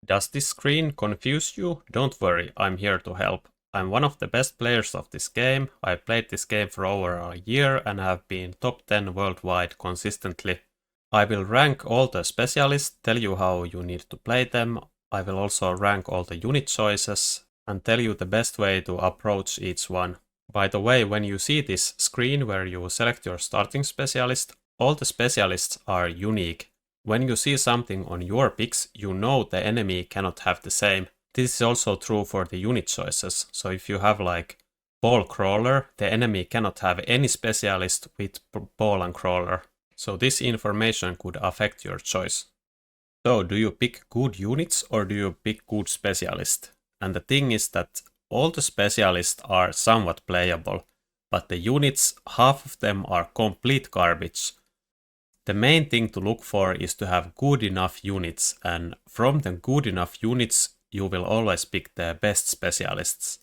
Does this screen confuse you? Don't worry, I'm here to help. I'm one of the best players of this game. I've played this game for over a year and have been top 10 worldwide consistently. I will rank all the specialists, tell you how you need to play them. I will also rank all the unit choices and tell you the best way to approach each one. By the way, when you see this screen where you select your starting specialist, all the specialists are unique. When you see something on your picks, you know the enemy cannot have the same. This is also true for the unit choices. So if you have like ball crawler, the enemy cannot have any specialist with ball and crawler. So this information could affect your choice. So do you pick good units or do you pick good specialist? And the thing is that all the specialists are somewhat playable, but the units, half of them are complete garbage. The main thing to look for is to have good enough units, and from the good enough units you will always pick the best specialists.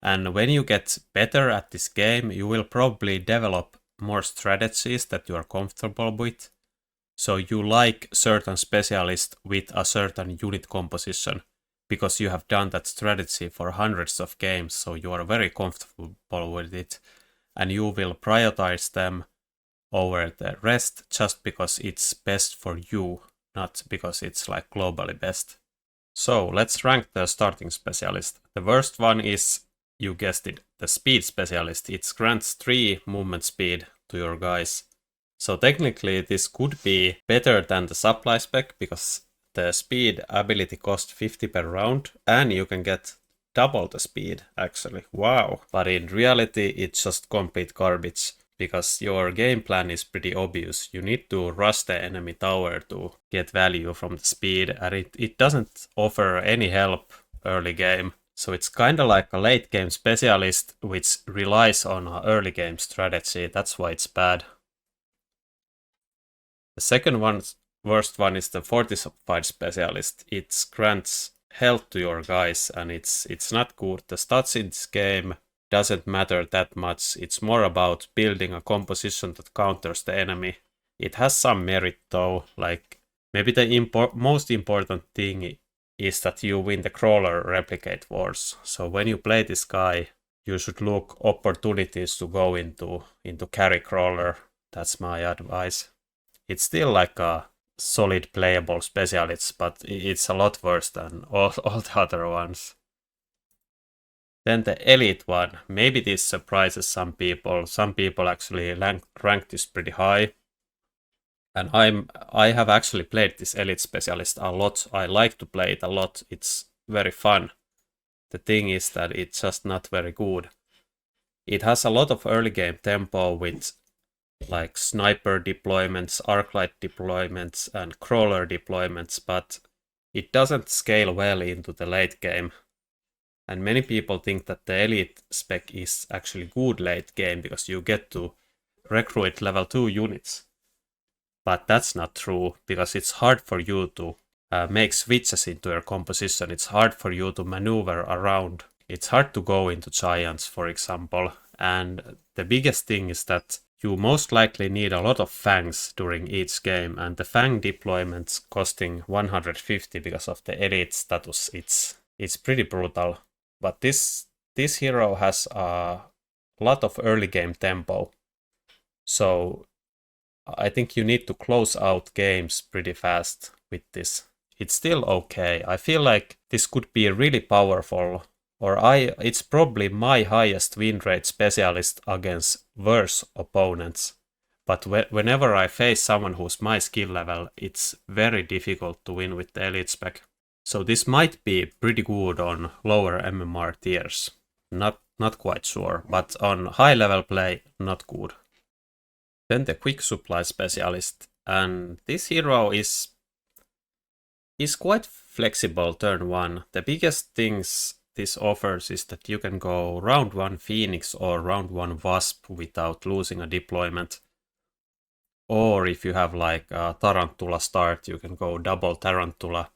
And when you get better at this game, you will probably develop more strategies that you are comfortable with. So you like certain specialists with a certain unit composition, because you have done that strategy for hundreds of games, so you are very comfortable with it, and you will prioritize them over the rest just because it's best for you, not because it's like globally best. So let's rank the starting specialist. The first one is, you guessed it, the speed specialist. It grants 3 movement speed to your guys. So technically this could be better than the supply spec because the speed ability costs 50 per round and you can get double the speed actually. Wow. But in reality it's just complete garbage because your game plan is pretty obvious. You need to rush the enemy tower to get value from the speed, and it doesn't offer any help early game. So it's kinda like a late game specialist which relies on an early game strategy. That's why it's bad. The second one, worst one, is the fortified specialist. It grants health to your guys and it's not good. The stats in this game doesn't matter that much. It's more about building a composition that counters the enemy. It has some merit though, like maybe the most important thing is that you win the crawler replicate wars. So when you play this guy, you should look opportunities to go into carry crawler. That's my advice. It's still like a solid playable specialist, but it's a lot worse than all the other ones. Then the elite one, maybe this surprises some people. Some people actually rank this pretty high. And I have actually played this elite specialist a lot. I like to play it a lot. It's very fun. The thing is that it's just not very good. It has a lot of early game tempo with like sniper deployments, arclight deployments, and crawler deployments, but it doesn't scale well into the late game. And many people think that the elite spec is actually good late game because you get to recruit level 2 units. But that's not true because it's hard for you to make switches into your composition. It's hard for you to maneuver around. It's hard to go into giants, for example. And the biggest thing is that you most likely need a lot of fangs during each game, and the fang deployments costing 150 because of the elite status. It's pretty brutal. But this hero has a lot of early game tempo. So I think you need to close out games pretty fast with this. It's still okay. I feel like this could be really powerful, or it's probably my highest win rate specialist against worse opponents. But whenever I face someone who's my skill level, it's very difficult to win with the elite spec. So this might be pretty good on lower MMR tiers. Not quite sure, but on high level play, not good. Then the quick supply specialist, and this hero is quite flexible turn 1. The biggest things this offers is that you can go round 1 Phoenix or round 1 Wasp without losing a deployment. Or if you have like a Tarantula start, you can go double Tarantula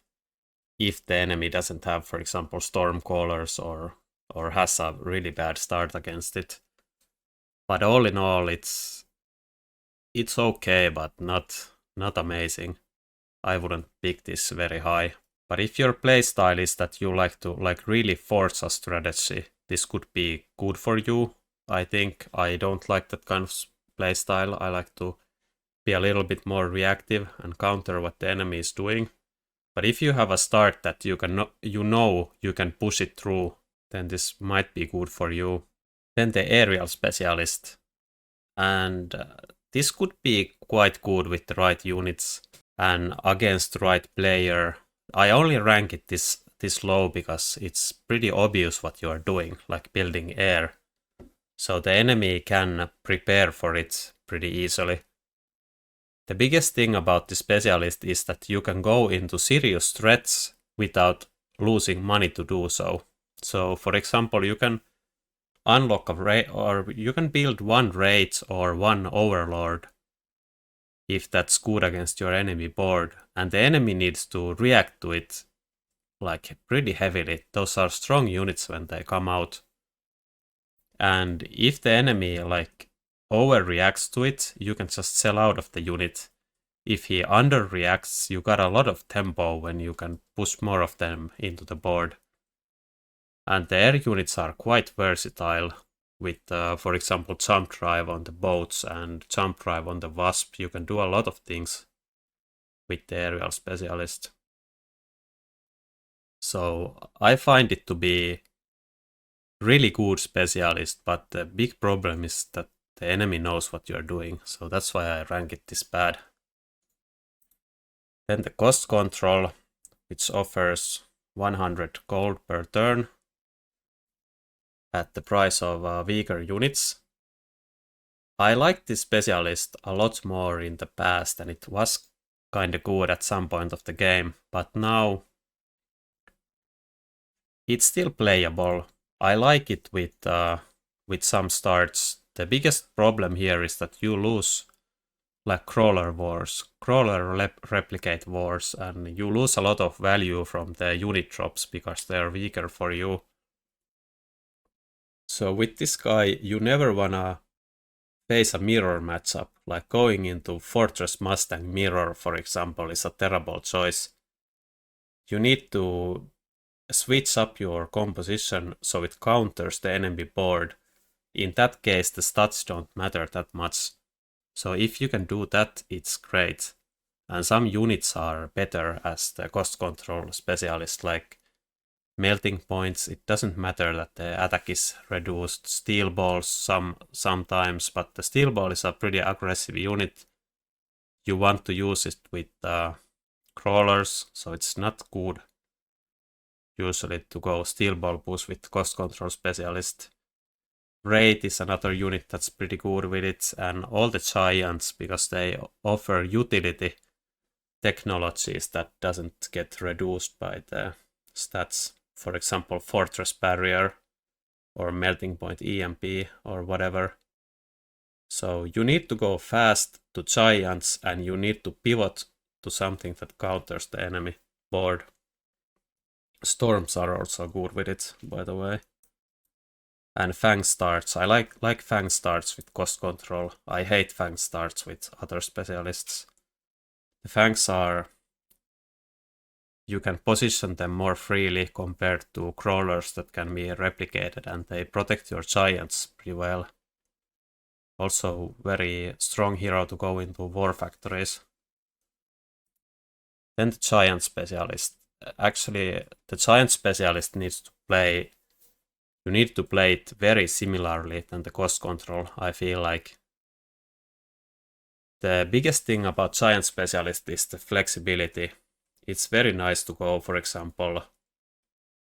if the enemy doesn't have, for example, Stormcallers or has a really bad start against it. But all in all, it's okay, but not amazing. I wouldn't pick this very high. But if your playstyle is that you like to really force a strategy, this could be good for you. I think I don't like that kind of playstyle. I like to be a little bit more reactive and counter what the enemy is doing. But if you have a start that you can push it through, then this might be good for you. Then the aerial specialist. And this could be quite good with the right units and against the right player. I only rank it this low because it's pretty obvious what you are doing, like building air. So the enemy can prepare for it pretty easily. The biggest thing about the specialist is that you can go into serious threats without losing money to do so. So for example, you can unlock a raid, or you can build one raid or one overlord if that's good against your enemy board, and the enemy needs to react to it like pretty heavily. Those are strong units when they come out. And if the enemy like overreacts to it, you can just sell out of the unit. If he underreacts, you got a lot of tempo when you can push more of them into the board. And the air units are quite versatile with, for example, jump drive on the boats and jump drive on the Wasp. You can do a lot of things with the aerial specialist. So I find it to be really good specialist, but the big problem is that the enemy knows what you're doing. So that's why I rank it this bad. Then the cost control, which offers 100 gold per turn at the price of weaker units. I liked this specialist a lot more in the past, and it was kinda good at some point of the game, but now it's still playable. I like it with some starts. The biggest problem here is that you lose like crawler replicate wars, and you lose a lot of value from the unit drops because they are weaker for you. So with this guy, you never wanna face a mirror matchup, like going into Fortress Mustang mirror, for example, is a terrible choice. You need to switch up your composition so it counters the enemy board. In that case, the stats don't matter that much. So if you can do that, it's great. And some units are better as the cost control specialist, like melting points. It doesn't matter that the attack is reduced. Steel balls sometimes, but the steel ball is a pretty aggressive unit. You want to use it with crawlers, so it's not good usually to go steel ball push with cost control specialist. Raid is another unit that's pretty good with it, and all the giants, because they offer utility technologies that doesn't get reduced by the stats. For example, Fortress Barrier or Melting Point EMP or whatever. So you need to go fast to giants, and you need to pivot to something that counters the enemy board. Storms are also good with it, by the way. And Fang starts. I like Fang starts with cost control. I hate Fang starts with other specialists. The Fangs are... you can position them more freely compared to crawlers that can be replicated, and they protect your giants pretty well. Also very strong hero to go into war factories. Then the giant specialist. Actually, the giant specialist needs to play... you need to play it very similarly than the cost control, I feel like. The biggest thing about giant specialist is the flexibility. It's very nice to go, for example,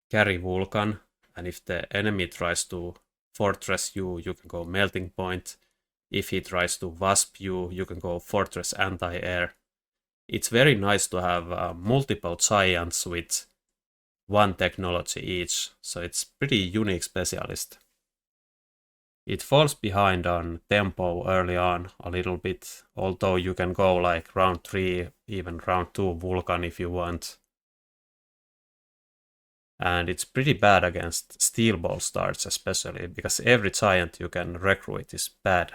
carry Vulcan, and if the enemy tries to fortress you, you can go melting point. If he tries to wasp you, you can go fortress anti-air. It's very nice to have multiple giants with one technology each, so it's pretty unique specialist. It falls behind on tempo early on a little bit, although you can go like round 3, even round 2 Vulcan if you want. And it's pretty bad against steel ball starts, especially because every giant you can recruit is bad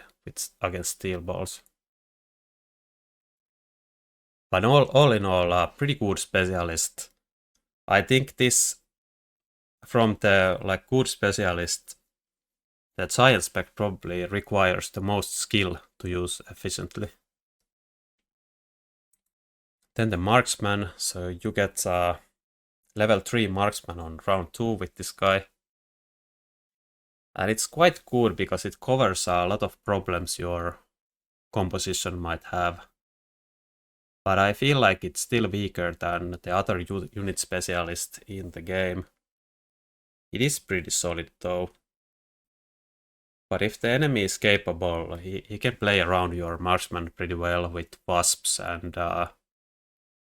against steel balls. But all in all, a pretty good specialist. I think this, from the like good specialist, the giant spec probably requires the most skill to use efficiently. Then the marksman, so you get level 3 marksman on round 2 with this guy. And it's quite good because it covers a lot of problems your composition might have. But I feel like it's still weaker than the other unit specialist in the game. It is pretty solid though. But if the enemy is capable, he can play around your marksman pretty well with wasps and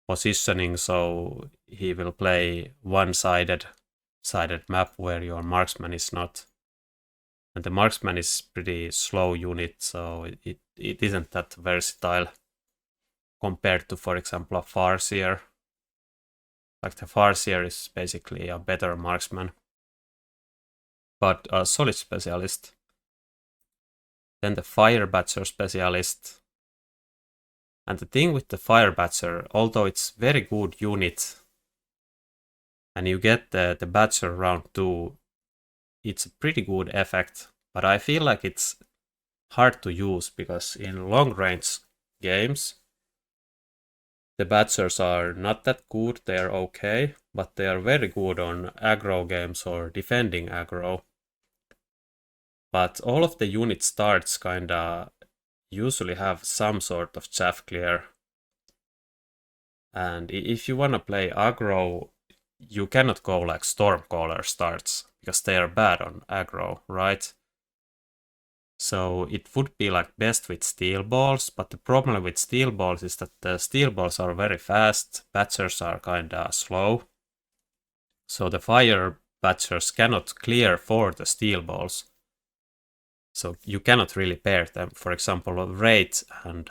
positioning, so he will play one-sided map where your marksman is not. And the marksman is pretty slow unit, so it isn't that versatile compared to, for example, a Farseer. Like the Farseer is basically a better marksman, but a solid specialist. Then the Firebatcher specialist. And the thing with the Firebatcher, although it's very good unit, and you get the Batcher round 2, it's a pretty good effect, but I feel like it's hard to use because in long range games, the Batchers are not that good, they are okay, but they are very good on aggro games or defending aggro. But all of the unit starts kinda usually have some sort of chaff clear. And if you wanna play aggro, you cannot go like Stormcaller starts, because they are bad on aggro, right? So it would be like best with steel balls, but the problem with steel balls is that the steel balls are very fast, batchers are kinda slow. So the fire batchers cannot clear for the steel balls. So you cannot really pair them. For example, Wraith and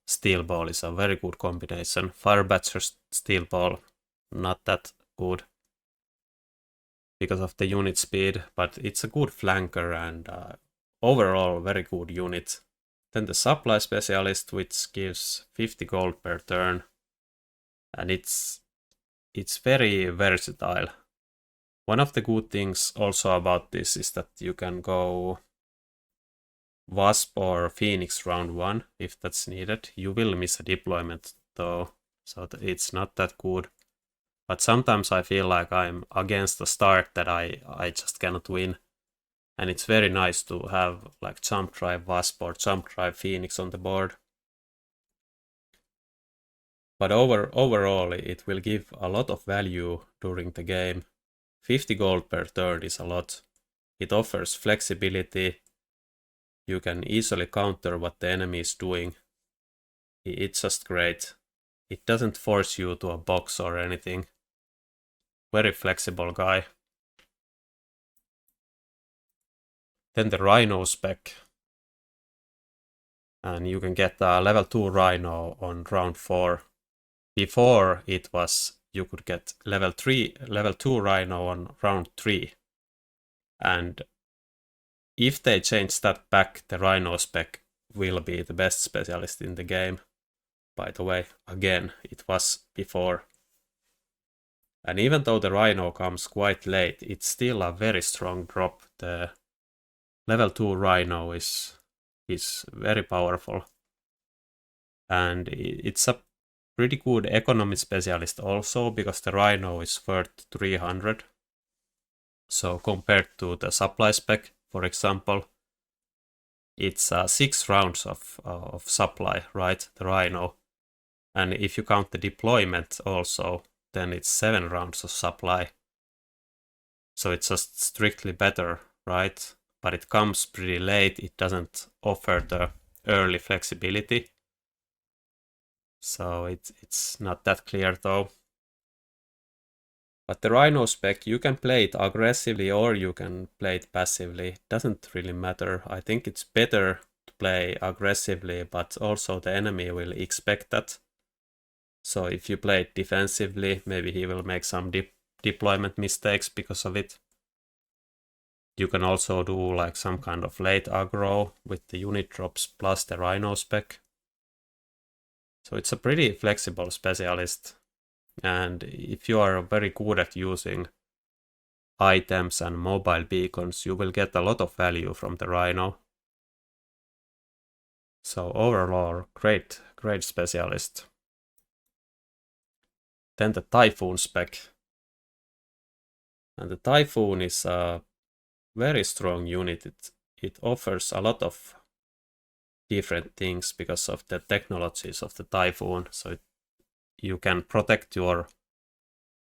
Steel Ball is a very good combination. Firebatcher Steel Ball, not that good because of the unit speed, but it's a good flanker and overall very good unit. Then the Supply Specialist, which gives 50 gold per turn, and it's very versatile. One of the good things also about this is that you can go Wasp or Phoenix round 1 if that's needed. You will miss a deployment though, so it's not that good. But sometimes I feel like I'm against the start that I just cannot win. And it's very nice to have like Jump Drive Wasp or Jump Drive Phoenix on the board. But overall it will give a lot of value during the game. 50 gold per turn is a lot. It offers flexibility. You can easily counter what the enemy is doing. It's just great. It doesn't force you to a box or anything. Very flexible guy. Then the Rhino spec. And you can get a level 2 Rhino on round 4. Before it was, you could get level 2 Rhino on round 3. And if they change that back, the Rhino spec will be the best specialist in the game. By the way, again, it was before. And even though the Rhino comes quite late, it's still a very strong drop. The level 2 Rhino is very powerful. And it's a pretty good economy specialist also, because the Rhino is worth 300. So compared to the supply spec, for example, it's 6 rounds of supply, right? The Rhino. And if you count the deployment also, then it's 7 rounds of supply. So it's just strictly better, right? But it comes pretty late. It doesn't offer the early flexibility. So it's not that clear though. But the Rhino spec, you can play it aggressively or you can play it passively. It doesn't really matter. I think it's better to play aggressively, but also the enemy will expect that. So if you play it defensively, maybe he will make some deployment mistakes because of it. You can also do like some kind of late aggro with the unit drops plus the Rhino spec. So it's a pretty flexible specialist. And if you are very good at using items and mobile beacons, you will get a lot of value from the Rhino. So overall, great specialist. Then the Typhoon spec. And the Typhoon is a very strong unit. It offers a lot of different things because of the technologies of the Typhoon. So you can protect your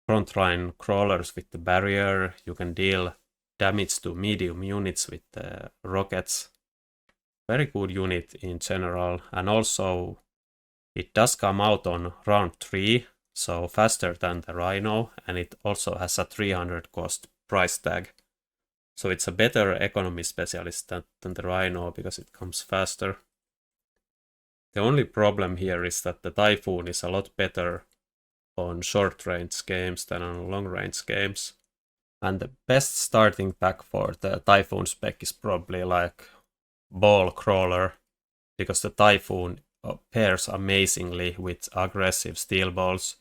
frontline crawlers with the barrier. You can deal damage to medium units with the rockets. Very good unit in general. And also it does come out on round 3, so faster than the Rhino, and it also has a 300 cost price tag. So it's a better economy specialist than the Rhino because it comes faster. The only problem here is that the Typhoon is a lot better on short range games than on long range games. And the best starting pack for the Typhoon spec is probably like Ball Crawler, because the Typhoon pairs amazingly with aggressive steel balls.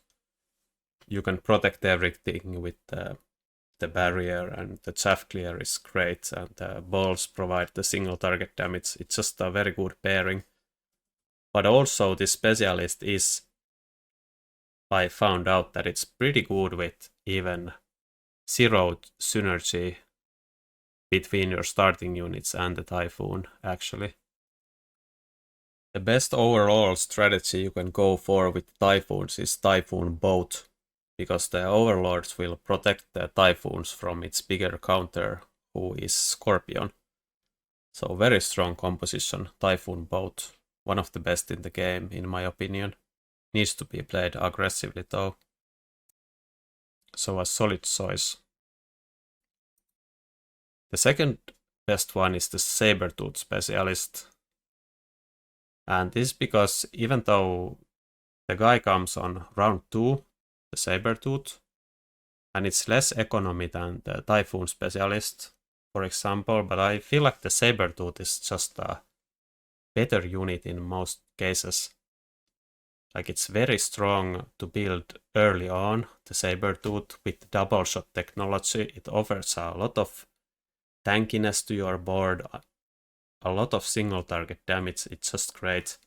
You can protect everything with the barrier, and the chaff clear is great, and the balls provide the single target damage. It's just a very good pairing. But also this specialist is, I found out that it's pretty good with even zero synergy between your starting units and the Typhoon, actually. The best overall strategy you can go for with Typhoons is Typhoon Boat, because the overlords will protect the Typhoons from its bigger counter, who is Scorpion. So very strong composition, Typhoon Boat. One of the best in the game, in my opinion. Needs to be played aggressively though. So a solid choice. The second best one is the Sabertooth Specialist. And this is because even though the guy comes on round 2, the Sabertooth, and it's less economy than the Typhoon Specialist, for example, but I feel like the Sabertooth is just a better unit in most cases. Like, it's very strong to build early on, the Sabertooth, with double shot technology. It offers a lot of tankiness to your board, a lot of single target damage. It's just great.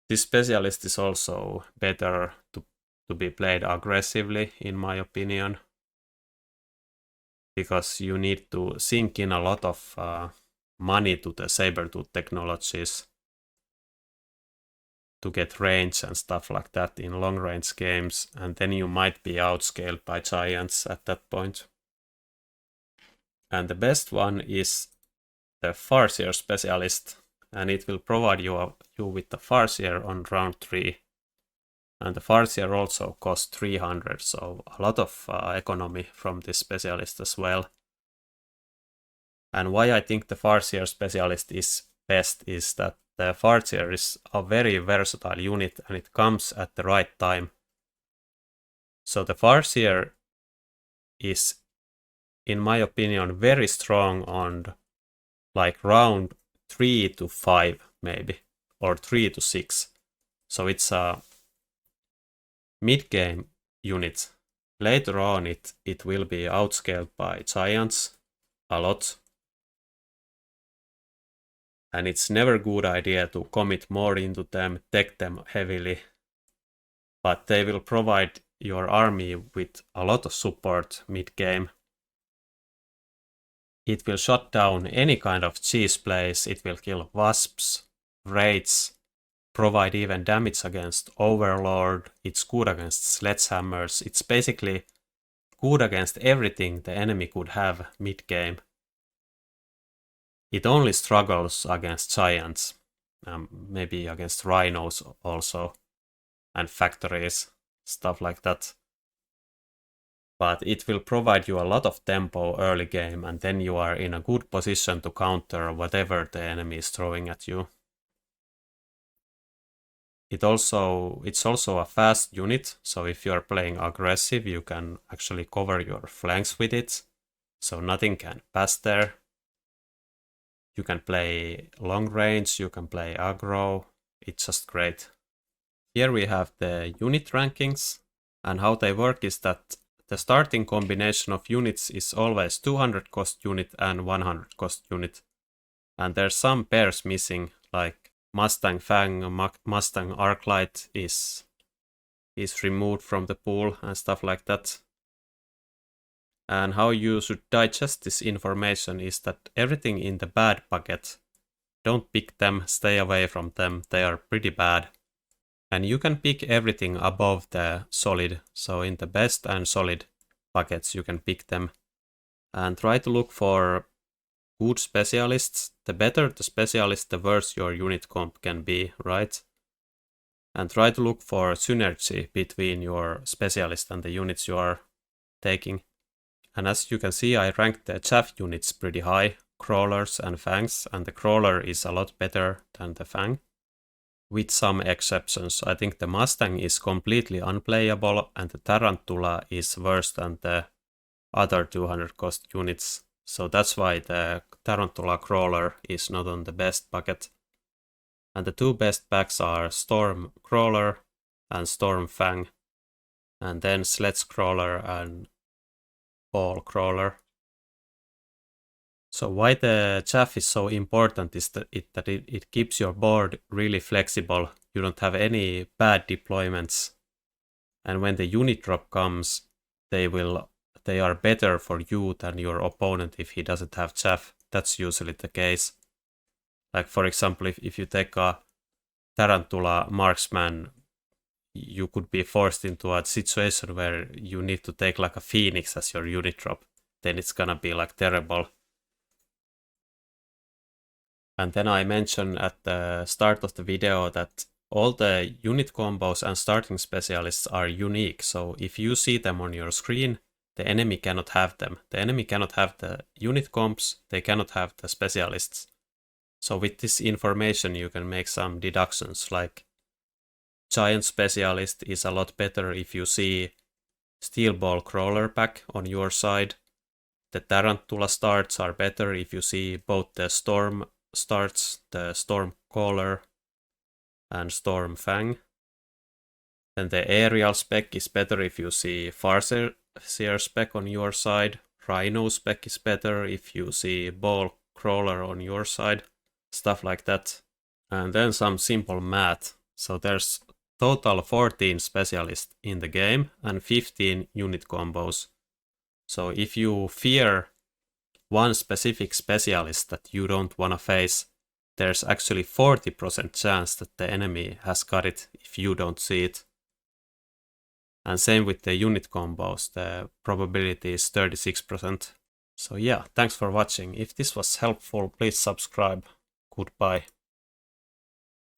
This specialist is also better to be played aggressively, in my opinion, because you need to sink in a lot of money to the Sabertooth technologies to get range and stuff like that in long range games, and then you might be outscaled by giants at that point. And the best one is the Farseer Specialist, and it will provide you with the Farseer on round 3. And the Farseer also costs 300, so a lot of economy from this specialist as well. And why I think the Farseer Specialist is best is that the Farseer is a very versatile unit, and it comes at the right time. So the Farseer is, in my opinion, very strong on like round 3 to 5 maybe, or 3 to 6. So it's a mid-game unit. Later on it will be outscaled by giants a lot. And it's never a good idea to commit more into them, tech them heavily. But they will provide your army with a lot of support mid-game. It will shut down any kind of cheese plays, it will kill wasps, raids, provide even damage against Overlord, it's good against sledgehammers, it's basically good against everything the enemy could have mid-game. It only struggles against giants, maybe against rhinos also, and factories, stuff like that. But it will provide you a lot of tempo early game, and then you are in a good position to counter whatever the enemy is throwing at you. It's also a fast unit, so if you are playing aggressive, you can actually cover your flanks with it, so nothing can pass there. You can play long range, you can play aggro, it's just great. Here we have the unit rankings, and how they work is that the starting combination of units is always 200 cost unit and 100 cost unit. And there's some pairs missing, like Mustang Fang, Mustang Arclight is removed from the pool and stuff like that. And how you should digest this information is that everything in the bad bucket, don't pick them, stay away from them, they are pretty bad. And you can pick everything above the solid, so in the best and solid buckets you can pick them. And try to look for good specialists. The better the specialist, the worse your unit comp can be, right? And try to look for synergy between your specialist and the units you are taking. And as you can see, I ranked the chaff units pretty high, crawlers and fangs, and the crawler is a lot better than the fang. With some exceptions, I think the Mustang is completely unplayable and the Tarantula is worse than the other 200 cost units. So that's why the Tarantula crawler is not on the best bucket. And the two best packs are Storm Crawler and Storm Fang. And then Sledge Crawler and Ball Crawler. So why the chaff is so important is that it keeps your board really flexible. You don't have any bad deployments. And when the unit drop comes, they are better for you than your opponent if he doesn't have chaff. That's usually the case. Like for example, if you take a Tarantula marksman, you could be forced into a situation where you need to take like a Phoenix as your unit drop. Then it's gonna be like terrible. And then I mentioned at the start of the video that all the unit combos and starting specialists are unique. So if you see them on your screen, the enemy cannot have them. The enemy cannot have the unit comps, they cannot have the specialists. So with this information you can make some deductions, like Giant Specialist is a lot better if you see Steel Ball Crawler pack on your side. The Tarantula starts are better if you see both the Storm starts, the Storm Caller and Storm Fang. Then the Aerial spec is better if you see Farseer spec on your side. Rhino spec is better if you see Ball Crawler on your side. Stuff like that. And then some simple math. So there's total 14 specialists in the game and 15 unit combos. So if you fear one specific specialist that you don't want to face, there's actually 40% chance that the enemy has got it if you don't see it. And same with the unit combos, the probability is 36%. So yeah, thanks for watching. If this was helpful, please subscribe. Goodbye.